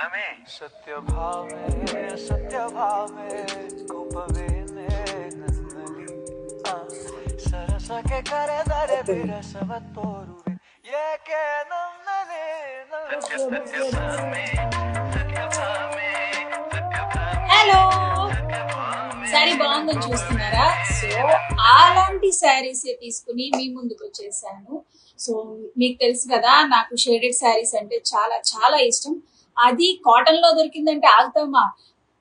सत्य भावे कोपवे नन्नली सरसके करे दरे बिरसव तोरुवे ಏಕೆ ನನ್ನನೆ హలో సారీ బాగుందని చూస్తున్నారా? సో అలాంటి శారీస్ తీసుకుని మీ ముందుకు వచ్చేసాను. సో మీకు తెలుసు కదా, నాకు షేడెడ్ శారీస్ అంటే చాలా చాలా ఇష్టం. అది కాటన్ లో దొరికిందంటే ఆగుతామా?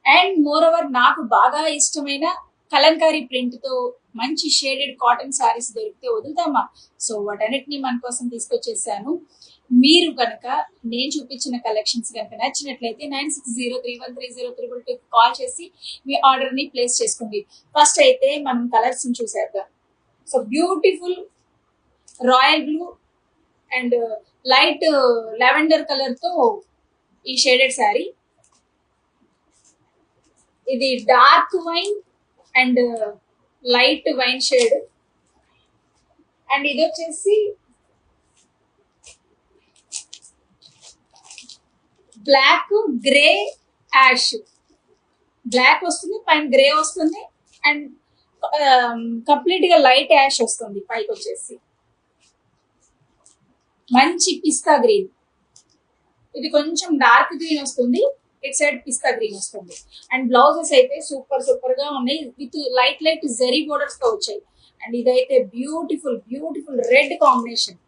అండ్ మోర్ ఓవర్ నాకు బాగా ఇష్టమైన కలంకారీ ప్రింట్ తో మంచి షేడెడ్ కాటన్ శారీస్ దొరికితే వదులుతామా? సో వాటన్నిటిని మన కోసం తీసుకొచ్చేసాను. మీరు కనుక నేను చూపించిన కలెక్షన్స్ కనుక నచ్చినట్లయితే 9603130322 కాల్ చేసి మీ ఆర్డర్ ని ప్లేస్ చేసుకోండి. ఫస్ట్ అయితే మనం కలర్స్ చూసేద్దాం. So beautiful royal blue and light lavender colour తో ఈ షేడెడ్ శారీ. ఇది dark wine and light wine shade. And ఇది వచ్చేసి బ్లాక్ గ్రే యాష్. బ్లాక్ వస్తుంది, పైన గ్రే వస్తుంది, అండ్ కంప్లీట్ గా లైట్ యాష్ వస్తుంది. పైకి వచ్చేసి మంచి పిస్తా గ్రీన్. ఇది కొంచెం డార్క్ గ్రీన్ వస్తుంది, ఇట్ సైడ్ పిస్తా గ్రీన్ వస్తుంది. అండ్ బ్లౌజెస్ అయితే సూపర్ సూపర్ గా ఉన్నాయి, with light light zari borders తో వచ్చాయి. అండ్ ఇదైతే beautiful beautiful red combination,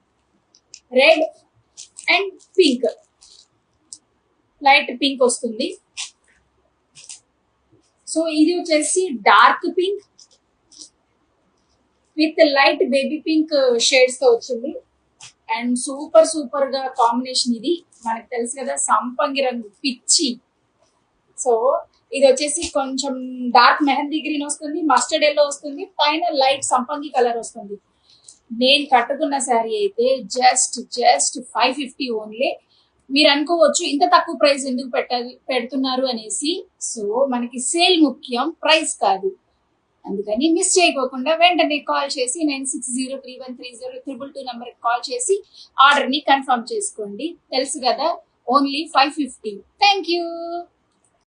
red and pink, light pink వస్తుంది. సో ఇది వచ్చేసి dark pink with light baby pink shades తో వచ్చింది. అండ్ సూపర్ సూపర్ గా కాంబినేషన్. ఇది మనకు తెలుసు కదా, సంపంగి రంగు పిచ్చి. సో ఇది వచ్చేసి కొంచెం డార్క్ మెహందీ గ్రీన్ వస్తుంది, మస్టర్డ్ ఎల్లో వస్తుంది, పైన లైట్ సంపంగి కలర్ వస్తుంది. నేను కట్టుకున్న శారీ అయితే జస్ట్ 550 ఓన్లీ. మీరు అనుకోవచ్చు ఇంత తక్కువ ప్రైస్ ఎందుకు పెడుతున్నారు అనేసి. సో మనకి సేల్ ముఖ్యం, ప్రైస్ కాదు. అందుకని మిస్ చేయకోకుండా వెంటనే కాల్ చేసి 9603130322 నెంబర్కి కాల్ చేసి ఆర్డర్ని కన్ఫర్మ్ చేసుకోండి. తెలుసు కదా, ఓన్లీ 550. Thank you.